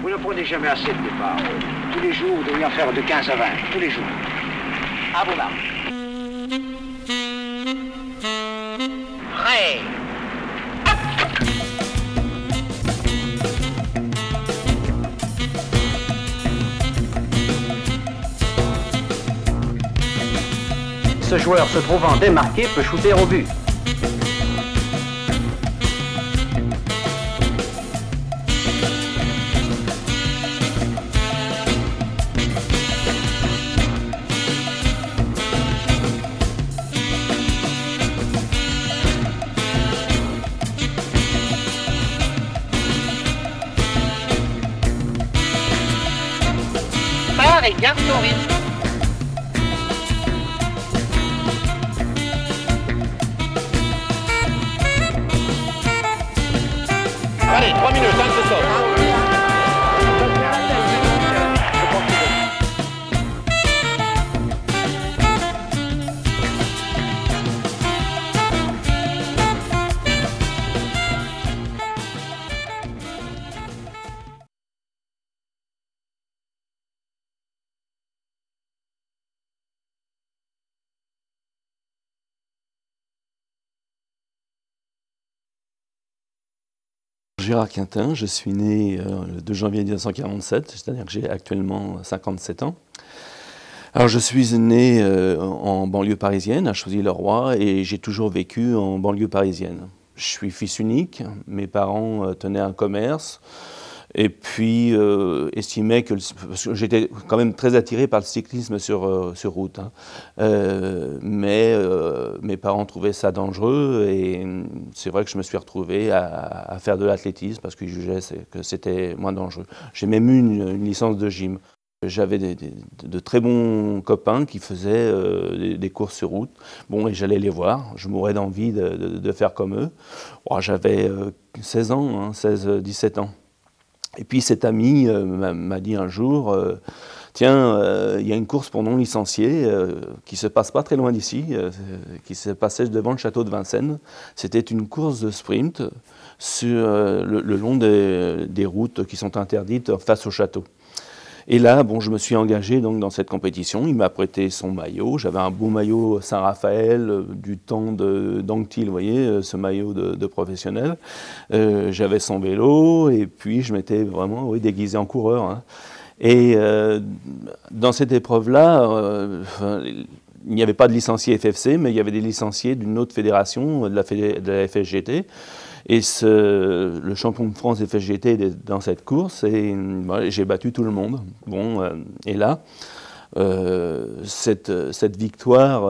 Vous ne prenez jamais assez de départ. Tous les jours, vous devriez en faire de 15 à 20. Tous les jours. À vos marques. Prêt. Ce joueur se trouvant démarqué peut shooter au but. Pars et garde ton rythme. Allez, 3 minutes, hein, c'est ça. Gérard Quintin, je suis né le 2 janvier 1947, c'est-à-dire que j'ai actuellement 57 ans. Alors je suis né en banlieue parisienne, à Choisy-le-Roi, et j'ai toujours vécu en banlieue parisienne. Je suis fils unique, mes parents tenaient un commerce, et puis estimaient que, parce que j'étais quand même très attiré par le cyclisme sur route, hein. Mais mes parents trouvaient ça dangereux, et c'est vrai que je me suis retrouvé à faire de l'athlétisme parce qu'ils jugeaient que c'était moins dangereux. J'ai même eu une licence de gym. J'avais de très bons copains qui faisaient des courses sur route. Bon, et j'allais les voir. Je mourais d'envie de faire comme eux. Oh, j'avais 16 ans, hein, 16-17 ans. Et puis cet ami m'a dit un jour, tiens, il y a une course pour non-licenciés qui se passe pas très loin d'ici, qui se passait devant le château de Vincennes. C'était une course de sprint sur le long des routes qui sont interdites face au château. Et là, bon, je me suis engagé donc dans cette compétition. Il m'a prêté son maillot. J'avais un beau maillot Saint-Raphaël du temps d'Anctil, vous voyez, ce maillot de professionnel. J'avais son vélo et puis je m'étais vraiment déguisé en coureur, hein. Et dans cette épreuve-là, il n'y avait pas de licenciés FFC, mais il y avait des licenciés d'une autre fédération, de la FSGT. Et le champion de France FSGT est dans cette course et j'ai battu tout le monde. Bon, et là, cette victoire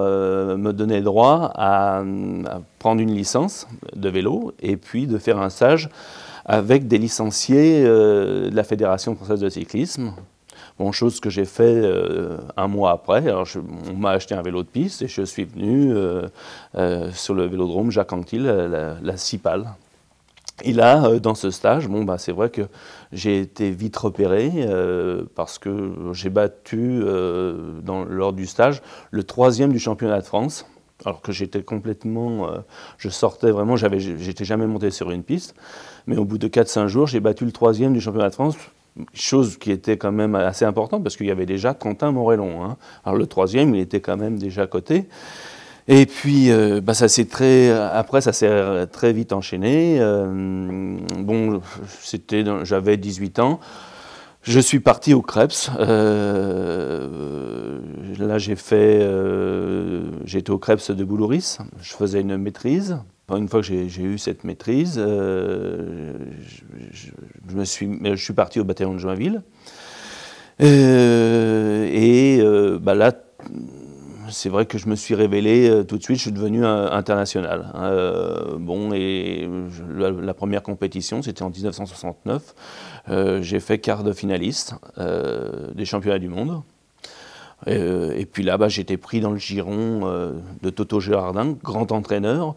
me donnait droit à prendre une licence de vélo et puis de faire un stage avec des licenciés de la Fédération française de cyclisme. Bon, chose que j'ai fait un mois après. Alors on m'a acheté un vélo de piste et je suis venu sur le vélodrome Jacques Anquetil, la Cipale. Et là, dans ce stage, bon, c'est vrai que j'ai été vite repéré parce que j'ai battu, lors du stage, le 3e du championnat de France. Alors que j'étais complètement, je sortais vraiment, j'étais jamais monté sur une piste. Mais au bout de 4-5 jours, j'ai battu le 3e du championnat de France. Chose qui était quand même assez importante parce qu'il y avait déjà Quentin Morellon, hein. Alors le 3e, il était quand même déjà coté. Et puis, après, ça s'est très vite enchaîné. Bon, j'avais 18 ans. Je suis parti au Krebs. Là, j'étais au Krebs de Boulouris. Je faisais une maîtrise. Une fois que j'ai eu cette maîtrise, je suis parti au bataillon de Joinville. Là, c'est vrai que je me suis révélé tout de suite, je suis devenu international. Bon, et la première compétition, c'était en 1969. J'ai fait quart de finaliste des championnats du monde. Et puis là, j'ai été pris dans le giron de Toto Gérardin, grand entraîneur.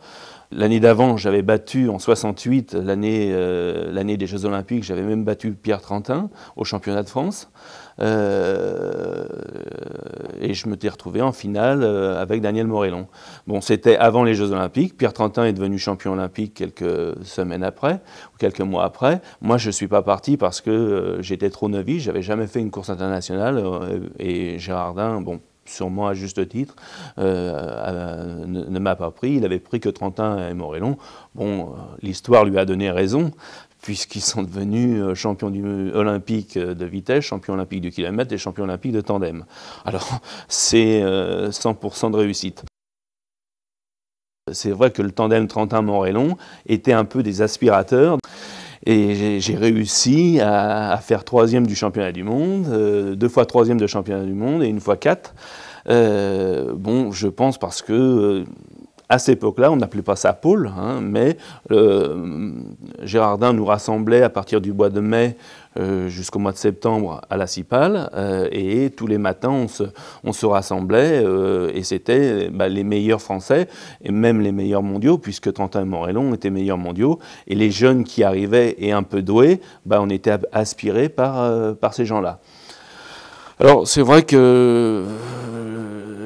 L'année d'avant, j'avais battu en 68, l'année des Jeux Olympiques, j'avais même battu Pierre Trentin au championnat de France. Et je m'étais retrouvé en finale avec Daniel Morellon. Bon, c'était avant les Jeux Olympiques. Pierre Trentin est devenu champion olympique quelques semaines après, ou quelques mois après. Moi, je ne suis pas parti parce que j'étais trop novice, j'avais jamais fait une course internationale. Et Gérardin, bon, sûrement à juste titre, ne m'a pas pris. Il avait pris que Trentin et Morellon. Bon, l'histoire lui a donné raison, puisqu'ils sont devenus champions olympiques de vitesse, champions olympiques du kilomètre et champions olympiques de tandem. Alors, c'est 100% de réussite. C'est vrai que le tandem Trentin-Morellon était un peu des aspirateurs. Et j'ai réussi à faire 3e du championnat du monde, 2 fois 3e de championnat du monde et 1 fois 4. Bon, je pense parce que à cette époque-là, on n'appelait pas ça pôle, hein, mais Gérardin nous rassemblait à partir du mois de mai jusqu'au mois de septembre à la Cipale, et tous les matins on se rassemblait, et c'était les meilleurs Français, et même les meilleurs mondiaux, puisque Trentin et Morellon étaient meilleurs mondiaux, et les jeunes qui arrivaient et un peu doués, on était aspirés par ces gens-là. Alors c'est vrai que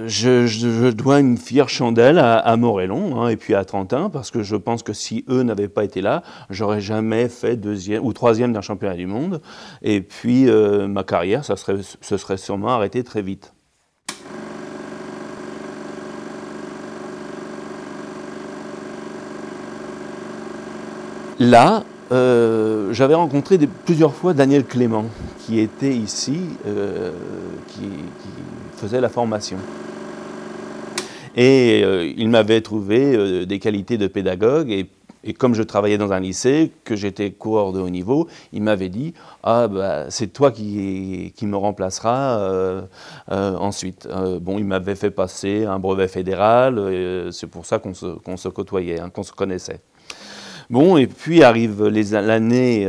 je dois une fière chandelle à Morellon, hein, et puis à Trentin, parce que je pense que si eux n'avaient pas été là, j'aurais jamais fait 2e ou 3e d'un championnat du monde, et puis ma carrière se serait sûrement arrêtée très vite. Là, j'avais rencontré plusieurs fois Daniel Clément, qui était ici, qui faisait la formation. Et il m'avait trouvé des qualités de pédagogue, et comme je travaillais dans un lycée, que j'étais coureur de haut niveau, il m'avait dit « Ah, c'est toi qui me remplaceras ensuite ». Bon, il m'avait fait passer un brevet fédéral, c'est pour ça qu'on se côtoyait, hein, qu'on se connaissait. Bon, et puis arrive l'année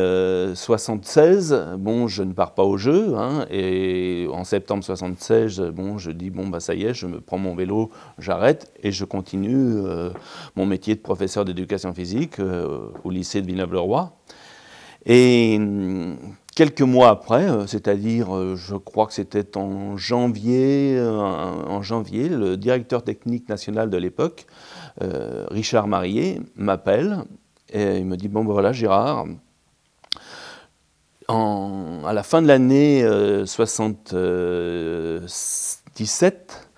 76, bon, je ne pars pas au jeu, hein, et en septembre 76, bon, je dis, bon, ça y est, je me prends mon vélo, j'arrête, et je continue mon métier de professeur d'éducation physique au lycée de Villeneuve-le-Roi. Et quelques mois après, c'est-à-dire, je crois que c'était en janvier, le directeur technique national de l'époque, Richard Marié, m'appelle, et il me dit, bon, voilà, Gérard, à la fin de l'année 77,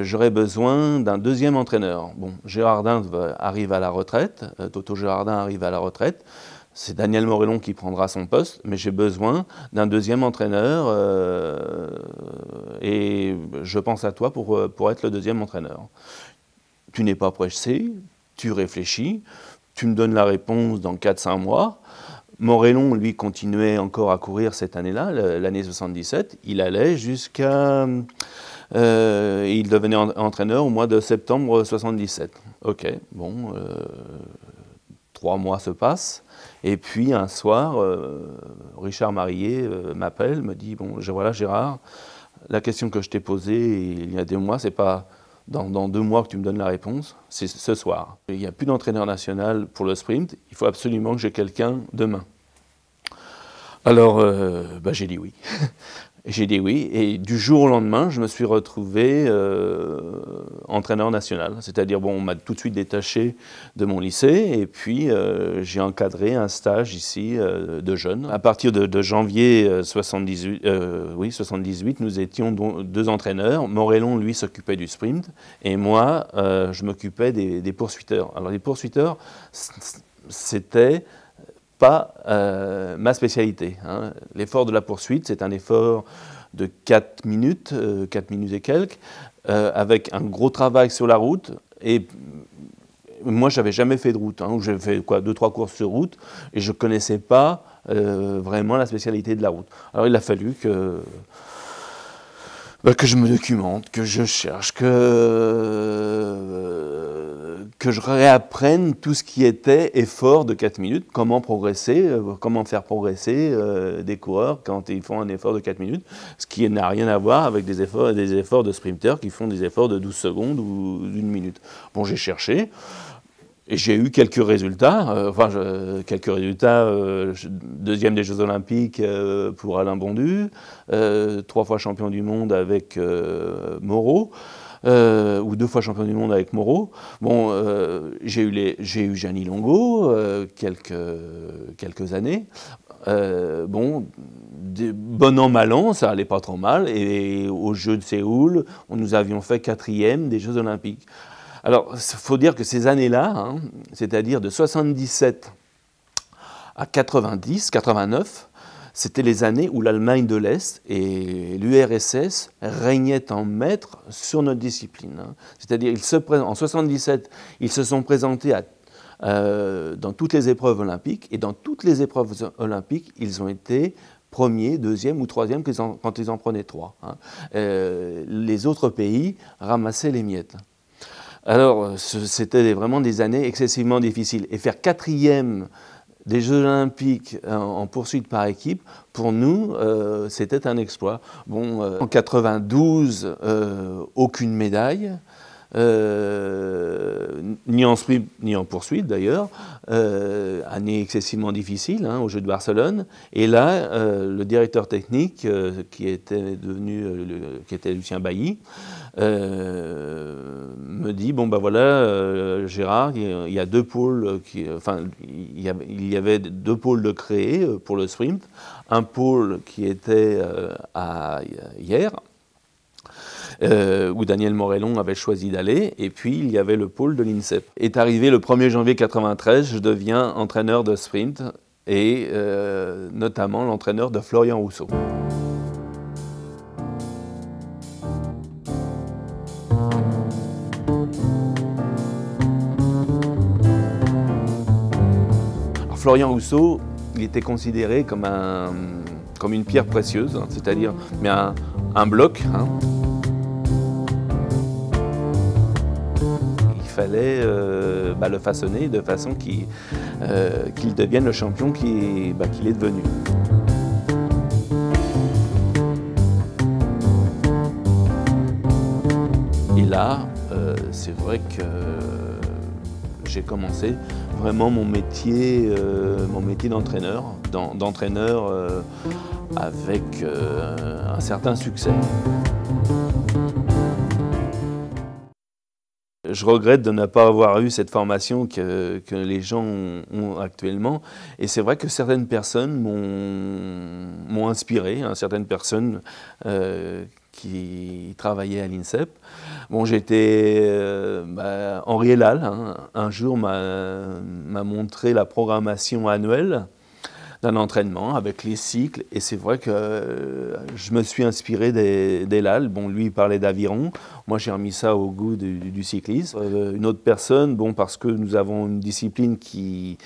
j'aurais besoin d'un 2e entraîneur. Bon, Gérardin arrive à la retraite, Toto Gérardin arrive à la retraite, c'est Daniel Morellon qui prendra son poste, mais j'ai besoin d'un 2e entraîneur, et je pense à toi pour être le 2e entraîneur. Tu n'es pas pressé, tu réfléchis, tu me donnes la réponse dans 4-5 mois. Morellon, lui, continuait encore à courir cette année-là, l'année 77. Il allait jusqu'à... il devenait entraîneur au mois de septembre 77. Ok, bon, 3 mois se passent. Et puis un soir, Richard Marié m'appelle, me dit, bon, voilà Gérard, la question que je t'ai posée il y a 2 mois, c'est pas... Dans 2 mois que tu me donnes la réponse, c'est ce soir. Il n'y a plus d'entraîneur national pour le sprint, il faut absolument que j'ai quelqu'un demain. Alors, j'ai dit oui. J'ai dit oui, et du jour au lendemain, je me suis retrouvé entraîneur national. C'est-à-dire, bon, on m'a tout de suite détaché de mon lycée, et puis j'ai encadré un stage ici de jeunes. À partir de janvier 78, nous étions 2 entraîneurs. Morellon, lui, s'occupait du sprint, et moi, je m'occupais des poursuiteurs. Alors, les poursuiteurs, c'était pas ma spécialité, hein. L'effort de la poursuite, c'est un effort de 4 minutes, 4 minutes et quelques, avec un gros travail sur la route. Et moi, je n'avais jamais fait de route, hein, j'avais fait 2-3 courses sur route, et je ne connaissais pas vraiment la spécialité de la route. Alors il a fallu que je me documente, que je cherche, que je réapprenne tout ce qui était effort de 4 minutes, comment progresser, comment faire progresser des coureurs quand ils font un effort de 4 minutes, ce qui n'a rien à voir avec des efforts de sprinteurs qui font des efforts de 12 secondes ou d'1 minute. Bon, j'ai cherché, Et j'ai eu quelques résultats, deuxième des Jeux Olympiques pour Alain Bondu, 3 fois champion du monde avec Moreau, ou 2 fois champion du monde avec Moreau. Bon, j'ai eu Gianni Longo quelques années. Bon, bon an, mal an, ça allait pas trop mal. Et aux Jeux de Séoul, nous avions fait 4e des Jeux Olympiques. Alors, il faut dire que ces années-là, hein, c'est-à-dire de 77 à 90, 89, c'était les années où l'Allemagne de l'Est et l'URSS régnaient en maître sur notre discipline. Hein. C'est-à-dire, en 77, ils se sont présentés dans toutes les épreuves olympiques, et dans toutes les épreuves olympiques, ils ont été premier, deuxième ou troisième quand ils en prenaient 3. Hein. Les autres pays ramassaient les miettes. Alors, c'était vraiment des années excessivement difficiles. Et faire 4e des Jeux Olympiques en poursuite par équipe, pour nous, c'était un exploit. Bon, en 92, aucune médaille. Ni en sprint ni en poursuite d'ailleurs, année excessivement difficile hein, aux Jeux de Barcelone. Et là, le directeur technique qui était Lucien Bailly me dit bon ben voilà Gérard, il y a 2 pôles, il y avait 2 pôles de créer pour le sprint, un pôle qui était à Hyères, où Daniel Morellon avait choisi d'aller, et puis il y avait le pôle de l'INSEP. Est arrivé le 1er janvier 1993, je deviens entraîneur de sprint, et notamment l'entraîneur de Florian Rousseau. Alors, Florian Rousseau, il était considéré comme une pierre précieuse, hein, c'est-à-dire un bloc. Hein. Il fallait le façonner de façon qu'il devienne le champion qu'il est devenu. Et là, c'est vrai que j'ai commencé vraiment mon métier d'entraîneur, avec un certain succès. Je regrette de ne pas avoir eu cette formation que les gens ont actuellement. Et c'est vrai que certaines personnes m'ont inspiré, hein, certaines personnes qui travaillaient à l'INSEP. Bon, Henri Elal, hein, un jour m'a montré la programmation annuelle d'un entraînement avec les cycles, et c'est vrai que je me suis inspiré d'Elal. Bon, lui il parlait d'aviron, moi j'ai remis ça au goût du cyclisme. Une autre personne, bon, parce que nous avons une discipline qui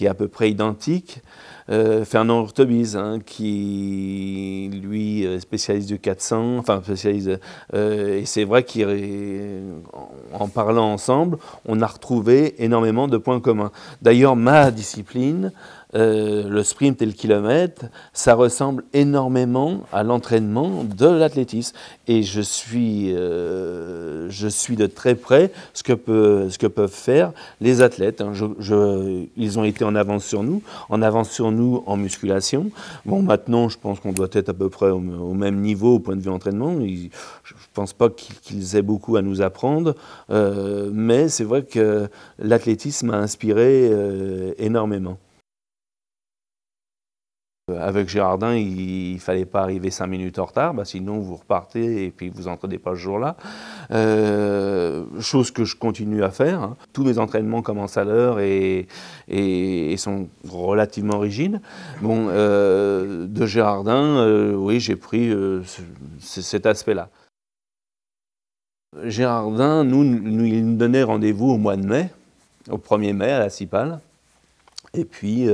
est à peu près identique, Fernand Hurtebise, hein, qui lui est spécialiste du 400, enfin spécialiste, et c'est vrai qu'en parlant ensemble, on a retrouvé énormément de points communs. D'ailleurs, ma discipline, le sprint et le kilomètre, ça ressemble énormément à l'entraînement de l'athlétisme. Et je suis de très près ce que peuvent faire les athlètes. Hein. Ils ont été en avance sur nous en musculation. Bon, maintenant, je pense qu'on doit être à peu près au même niveau au point de vue entraînement. Je ne pense pas qu'ils aient beaucoup à nous apprendre, mais c'est vrai que l'athlétisme m'a inspiré énormément. Avec Gérardin, il ne fallait pas arriver 5 minutes en retard, sinon vous repartez et puis vous n'entraînez pas ce jour-là. Chose que je continue à faire. Hein. Tous mes entraînements commencent à l'heure et sont relativement rigides. Bon, de Gérardin, oui, j'ai pris cet aspect-là. Gérardin, il nous donnait rendez-vous au mois de mai, au 1er mai à la Cipale. Et puis,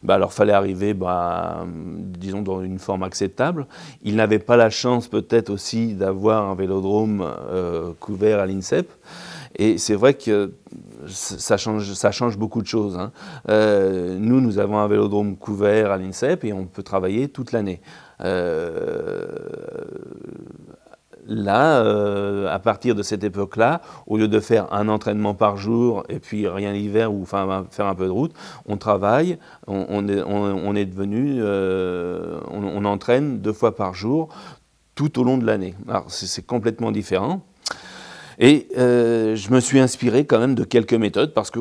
alors fallait arriver, disons, dans une forme acceptable. Il n'avait pas la chance peut-être aussi d'avoir un vélodrome couvert à l'INSEP. Et c'est vrai que ça change beaucoup de choses. Hein. Nous avons un vélodrome couvert à l'INSEP et on peut travailler toute l'année. là, à partir de cette époque-là, au lieu de faire un entraînement par jour et puis rien l'hiver ou enfin faire un peu de route, on travaille, on est devenu, on entraîne 2 fois par jour tout au long de l'année. Alors c'est complètement différent. Et je me suis inspiré quand même de quelques méthodes parce que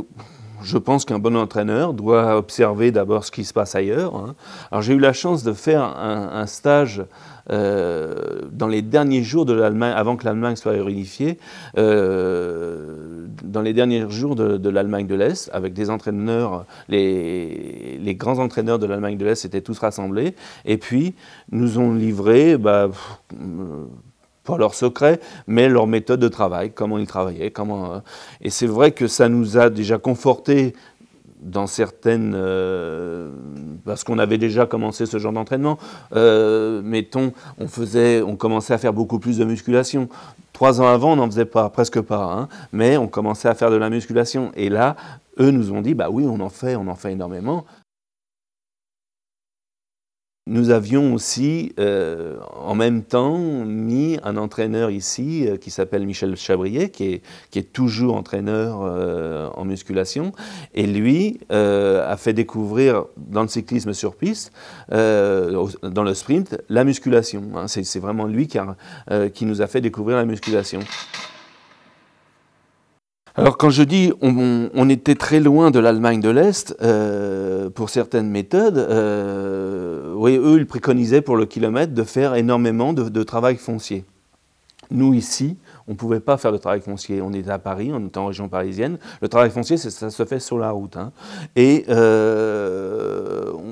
je pense qu'un bon entraîneur doit observer d'abord ce qui se passe ailleurs. Hein. Alors j'ai eu la chance de faire un stage dans les derniers jours de l'Allemagne, avant que l'Allemagne soit réunifiée, dans les derniers jours de l'Allemagne de l'Est, avec des entraîneurs, les grands entraîneurs de l'Allemagne de l'Est étaient tous rassemblés, et puis nous ont livré, pas leurs secrets, mais leur méthode de travail, comment ils travaillaient, et c'est vrai que ça nous a déjà confortés dans certaines... parce qu'on avait déjà commencé ce genre d'entraînement. Mettons, on commençait à faire beaucoup plus de musculation. 3 ans avant, on n'en faisait pas, presque pas, hein, mais on commençait à faire de la musculation. Et là, eux nous ont dit, bah oui, on en fait énormément. Nous avions aussi, en même temps, mis un entraîneur ici qui s'appelle Michel Chabrier, qui est toujours entraîneur en musculation. Et lui a fait découvrir dans le cyclisme sur piste, dans le sprint, la musculation. Hein. C'est vraiment lui qui nous a fait découvrir la musculation. Alors quand je dis on était très loin de l'Allemagne de l'Est pour certaines méthodes, oui, eux ils préconisaient pour le kilomètre de faire énormément de travail foncier. Nous ici, on ne pouvait pas faire de travail foncier. On était à Paris, on était en région parisienne. Le travail foncier, ça se fait sur la route. Hein. Et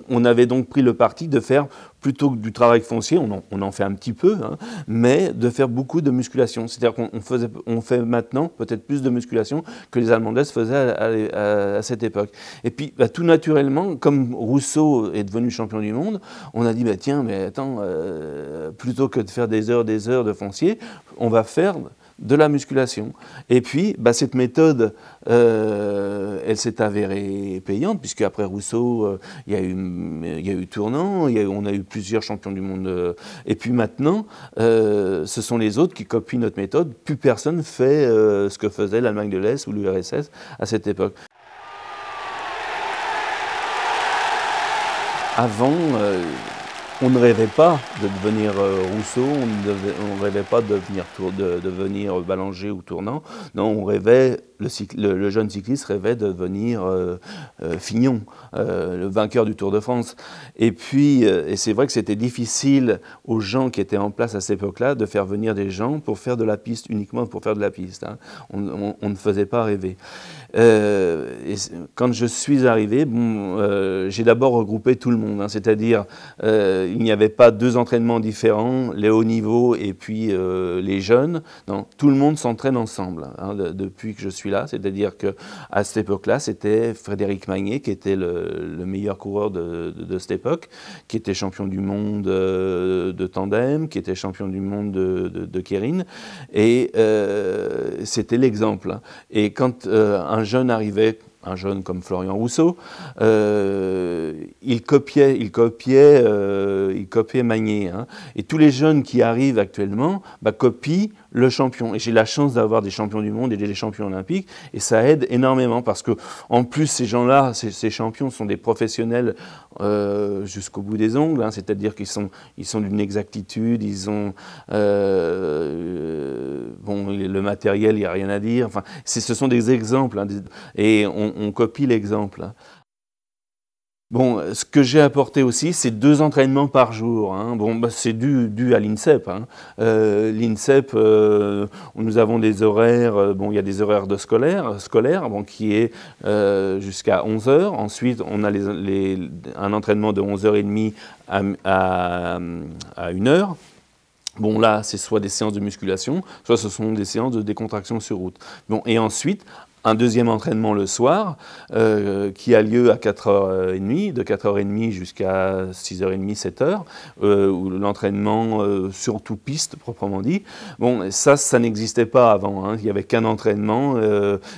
on avait donc pris le parti de faire, plutôt que du travail foncier, on en fait un petit peu, hein, mais de faire beaucoup de musculation. C'est-à-dire qu'on fait maintenant peut-être plus de musculation que les Allemands de l'Est faisaient à cette époque. Et puis, tout naturellement, comme Rousseau est devenu champion du monde, on a dit, tiens, mais attends, plutôt que de faire des heures de foncier, on va faire de la musculation. Et puis, cette méthode, elle s'est avérée payante, puisque après Rousseau, il y a eu Tournant, on a eu plusieurs champions du monde. Et puis maintenant, ce sont les autres qui copient notre méthode. Plus personne fait ce que faisait l'Allemagne de l'Est ou l'URSS à cette époque. Avant, on ne rêvait pas de devenir Rousseau, on ne rêvait pas de devenir Ballanger ou Tournant. Non, on rêvait, le jeune cycliste rêvait de devenir Fignon, le vainqueur du Tour de France. Et puis, et c'est vrai que c'était difficile aux gens qui étaient en place à cette époque-là de faire venir des gens pour faire de la piste, uniquement pour faire de la piste. Hein. On ne faisait pas rêver. Et quand je suis arrivé, j'ai d'abord regroupé tout le monde, hein, c'est-à-dire il n'y avait pas 2 entraînements différents, les hauts niveaux et puis les jeunes. Non, tout le monde s'entraîne ensemble hein, depuis que je suis là, c'est-à-dire qu'à cette époque-là, c'était Frédéric Magnier qui était le meilleur coureur de cette époque, qui était champion du monde de tandem, qui était champion du monde de Keirin, et c'était l'exemple. Hein. Et quand un jeune arrivait, un jeune comme Florian Rousseau, il copiait Magnier. Hein. Et tous les jeunes qui arrivent actuellement copient le champion. Et j'ai la chance d'avoir des champions du monde et des champions olympiques, et ça aide énormément parce que, en plus, ces gens-là, ces champions sont des professionnels jusqu'au bout des ongles, hein, c'est-à-dire qu'ils sont d'une exactitude, ils ont le matériel, il n'y a rien à dire. Enfin, ce sont des exemples, hein, et on copie l'exemple. Hein. Bon, ce que j'ai apporté aussi, c'est 2 entraînements par jour. Hein. Bon, c'est dû à l'INSEP. Hein. L'INSEP, nous avons des horaires, il y a des horaires de scolaires, qui est jusqu'à 11 h. Ensuite, on a un entraînement de 11h30 à 1 h. Bon, là, c'est soit des séances de musculation, soit ce sont des séances de décontraction sur route. Bon, et ensuite, un deuxième entraînement le soir qui a lieu à 4h30, de 4h30 jusqu'à 6h30, 7h, où l'entraînement surtout piste proprement dit. Bon, ça n'existait pas avant, hein. Il n'y avait qu'un entraînement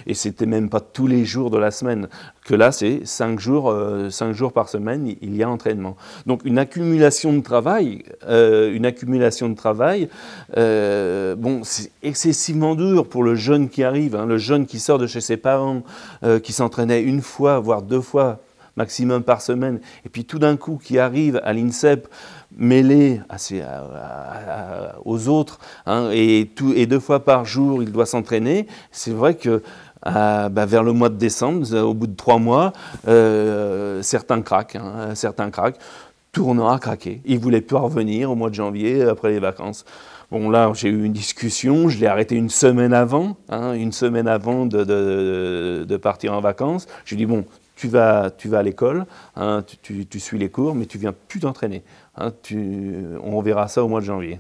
et c'était même pas tous les jours de la semaine. Que là, c'est 5 jours par semaine, il y a entraînement. Donc une accumulation de travail, bon, c'est excessivement dur pour le jeune qui arrive, hein, le jeune qui sort de chez ses parents, qui s'entraînait une fois, voire 2 fois maximum par semaine, et puis tout d'un coup qui arrive à l'INSEP mêlé aux autres, hein, et 2 fois par jour il doit s'entraîner. C'est vrai que vers le mois de décembre, au bout de 3 mois, certains craquent, hein, certains craquent. Tournant a craqué. Il ne voulait plus revenir au mois de janvier après les vacances. Bon, là, j'ai eu une discussion, je l'ai arrêté une semaine avant, hein, de partir en vacances. Je lui ai dit, bon, tu vas à l'école, hein, tu suis les cours, mais tu ne viens plus t'entraîner. Hein, on verra ça au mois de janvier.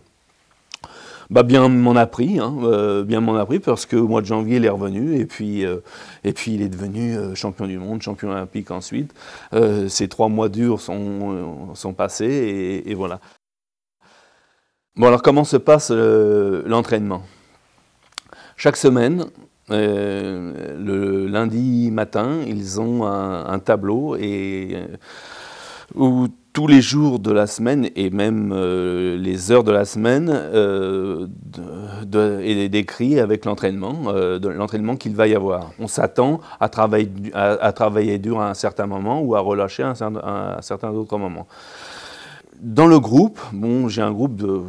Bien m'en a pris, parce qu'au mois de janvier, il est revenu, et puis il est devenu champion du monde, champion olympique ensuite. Ces 3 mois durs sont passés, et voilà. Bon, alors comment se passe l'entraînement? Chaque semaine, le lundi matin, ils ont un tableau où tous les jours de la semaine et même les heures de la semaine est décrit avec l'entraînement qu'il va y avoir. On s'attend à travailler dur à un certain moment ou à relâcher à un certain autre moment. Dans le groupe, bon, j'ai un groupe de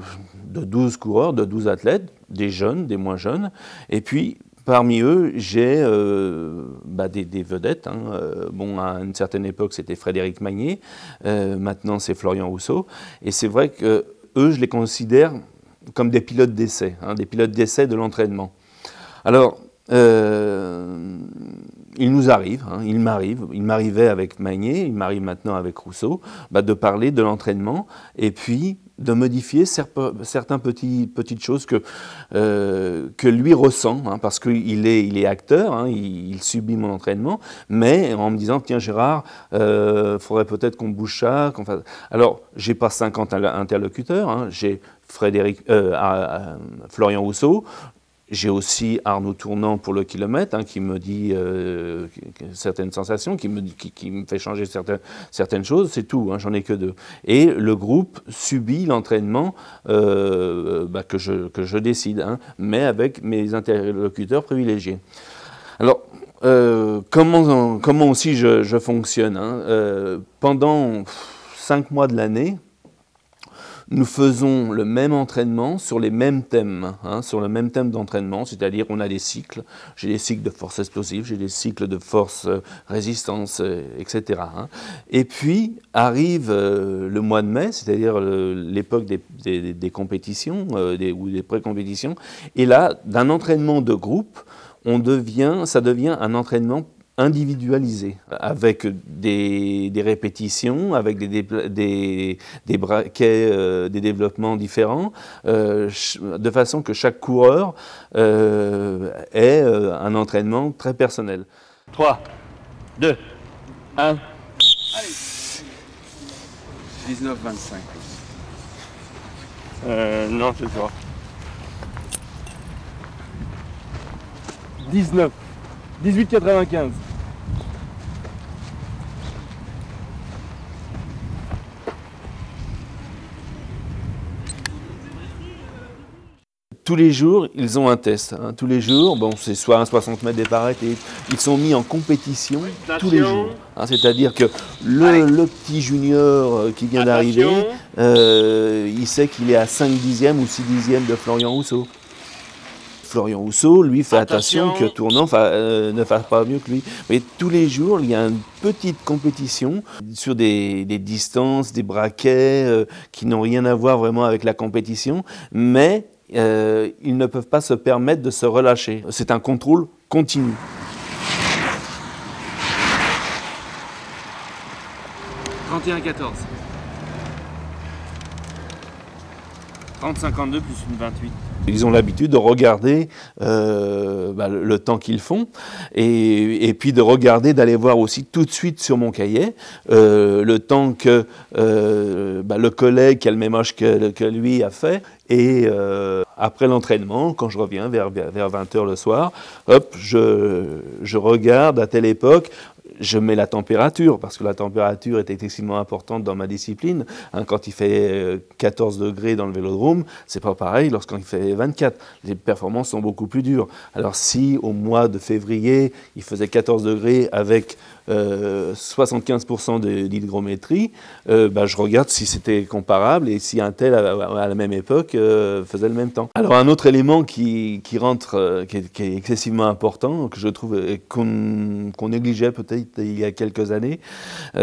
12 coureurs, de 12 athlètes, des jeunes, des moins jeunes, et puis parmi eux, j'ai des vedettes. Hein. Bon, à une certaine époque, c'était Frédéric Magnier, maintenant c'est Florian Rousseau, et c'est vrai que eux, je les considère comme des pilotes d'essai, hein, des pilotes d'essai de l'entraînement. Alors, il nous arrive, hein, il m'arrivait avec Magnier, il m'arrive maintenant avec Rousseau, de parler de l'entraînement et puis de modifier certaines petites choses que lui ressent, hein, parce qu'il est acteur, hein, il subit mon entraînement, mais en me disant, tiens Gérard, faudrait peut-être qu'on bouge ça, qu'on fasse... Alors, j'ai pas 50 interlocuteurs, hein, j'ai Florian Rousseau, j'ai aussi Arnaud Tournant pour le kilomètre, hein, qui me dit certaines sensations, qui me fait changer certaines choses, c'est tout, hein, j'en ai que 2. Et le groupe subit l'entraînement que je décide, hein, mais avec mes interlocuteurs privilégiés. Alors, comment aussi je fonctionne, hein, pendant 5 mois de l'année, nous faisons le même entraînement sur les mêmes thèmes, hein, sur le même thème d'entraînement, c'est-à-dire on a des cycles. J'ai des cycles de force explosive, j'ai des cycles de force résistance, etc. Hein. Et puis arrive le mois de mai, c'est-à-dire l'époque des compétitions ou des pré-compétitions. Et là, d'un entraînement de groupe, ça devient un entraînement individualisé, avec des répétitions, avec des braquets, des développements différents, de façon que chaque coureur ait un entraînement très personnel. 3, 2, 1. Allez. 19-25. Non, c'est ça. 19. 18,95. Tous les jours, ils ont un test. Hein. Tous les jours, bon, c'est soit un 60 mètres départ arrêté, ils sont mis en compétition tous les jours. Hein, c'est-à-dire que le petit junior qui vient d'arriver, il sait qu'il est à 5 dixièmes ou 6 dixièmes de Florian Rousseau. Florian Rousseau, lui, fait attention que Tournant ne fasse pas mieux que lui. Mais tous les jours, il y a une petite compétition sur des distances, des braquets qui n'ont rien à voir vraiment avec la compétition, mais ils ne peuvent pas se permettre de se relâcher. C'est un contrôle continu. 30-52 plus une 28. Ils ont l'habitude de regarder le temps qu'ils font et puis de regarder, d'aller voir aussi tout de suite sur mon cahier le temps que le collègue qui a le même âge que lui a fait. Et après l'entraînement, quand je reviens vers 20h le soir, hop, je regarde à telle époque. Je mets la température, parce que la température est excessivement importante dans ma discipline. Hein, quand il fait 14 degrés dans le vélodrome, c'est pas pareil lorsqu'il fait 24. Les performances sont beaucoup plus dures. Alors si au mois de février, il faisait 14 degrés avec 75% d'hygrométrie, je regarde si c'était comparable et si un tel à la même époque faisait le même temps. Alors un autre élément qui rentre, qui est excessivement important, que je trouve qu'on négligeait peut-être il y a quelques années,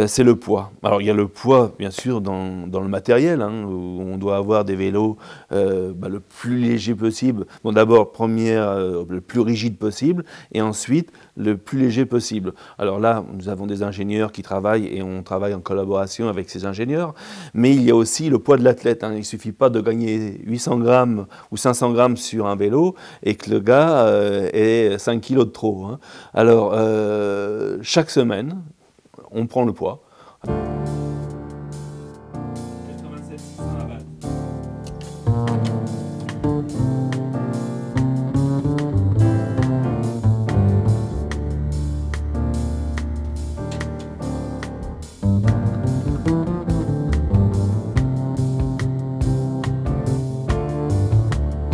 c'est le poids. Alors il y a le poids bien sûr dans le matériel, hein, où on doit avoir des vélos le plus léger possible. Bon, d'abord le plus rigide possible et ensuite le plus léger possible. Alors là, nous avons des ingénieurs qui travaillent et on travaille en collaboration avec ces ingénieurs, mais il y a aussi le poids de l'athlète. Hein. Il ne suffit pas de gagner 800 grammes ou 500 grammes sur un vélo et que le gars ait 5 kilos de trop. Hein. Alors, chaque semaine, on prend le poids.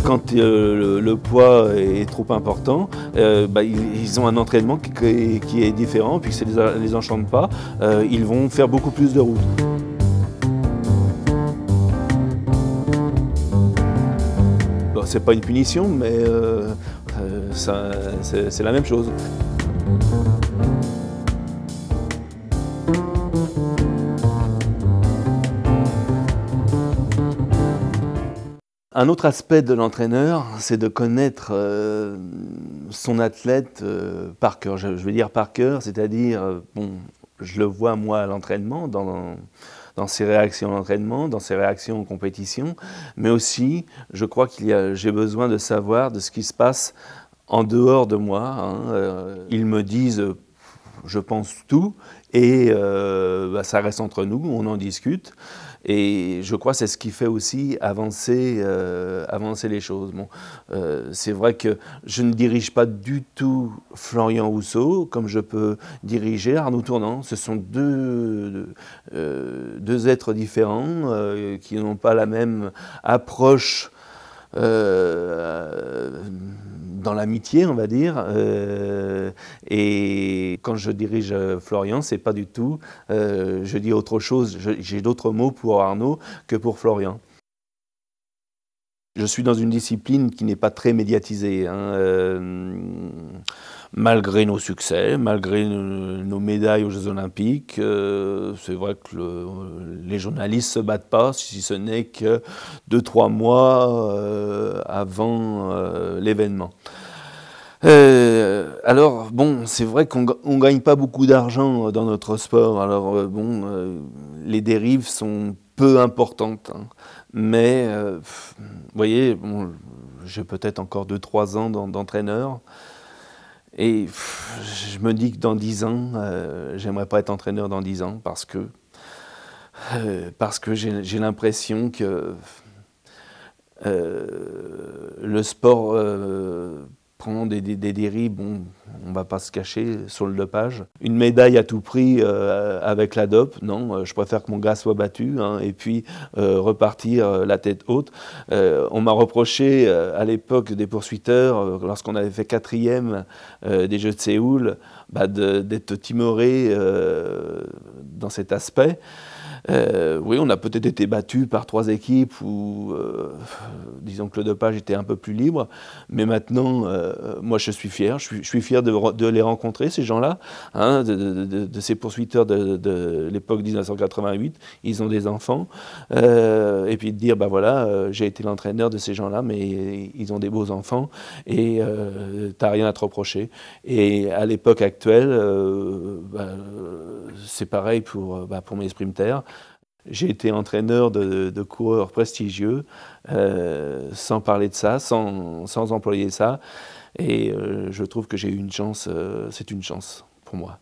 Quand le poids est trop important, ils ont un entraînement qui est différent, puis ça ne les enchante pas, ils vont faire beaucoup plus de route. Bon, c'est pas une punition, mais c'est la même chose. Un autre aspect de l'entraîneur, c'est de connaître son athlète par cœur. Je veux dire par cœur, c'est-à-dire, je le vois moi à l'entraînement, dans ses réactions à l'entraînement, dans ses réactions en compétition, mais aussi, je crois j'ai besoin de savoir de ce qui se passe en dehors de moi. Hein. Ils me disent, je pense tout, et ça reste entre nous, on en discute. Et je crois que c'est ce qui fait aussi avancer les choses. Bon, c'est vrai que je ne dirige pas du tout Florian Housseau comme je peux diriger Arnaud Tournant. Ce sont deux êtres différents qui n'ont pas la même approche dans l'amitié, on va dire. Et quand je dirige Florian, c'est pas du tout, je dis autre chose, j'ai d'autres mots pour Arnaud que pour Florian. Je suis dans une discipline qui n'est pas très médiatisée. Hein, malgré nos succès, malgré nos médailles aux Jeux Olympiques, c'est vrai que les journalistes ne se battent pas, si ce n'est que 2-3 mois avant l'événement. Alors, bon, c'est vrai qu'on ne gagne pas beaucoup d'argent dans notre sport. Alors, les dérives sont peu importantes. Hein. Mais, vous voyez, j'ai peut-être encore 2-3 ans d'entraîneur. Et je me dis que dans 10 ans, j'aimerais pas être entraîneur dans 10 ans parce que j'ai l'impression que le sport prend des dérives, bon, on ne va pas se cacher, sur le dopage. Une médaille à tout prix avec la dope, non, je préfère que mon gars soit battu hein, et puis repartir la tête haute. On m'a reproché à l'époque des poursuiteurs, lorsqu'on avait fait 4e des Jeux de Séoul, d'être timoré dans cet aspect. Oui, on a peut-être été battu par 3 équipes où, disons que le dopage était un peu plus libre, mais maintenant, moi je suis fier. Je suis fier de les rencontrer, ces gens-là, hein, de ces poursuiteurs de l'époque 1988. Ils ont des enfants, et puis de dire, voilà, j'ai été l'entraîneur de ces gens-là, mais ils ont des beaux enfants, et t'as rien à te reprocher. Et à l'époque actuelle, c'est pareil pour mes sprinters. J'ai été entraîneur de coureurs prestigieux, sans parler de ça, sans employer ça. Et je trouve que j'ai eu une chance, c'est une chance pour moi.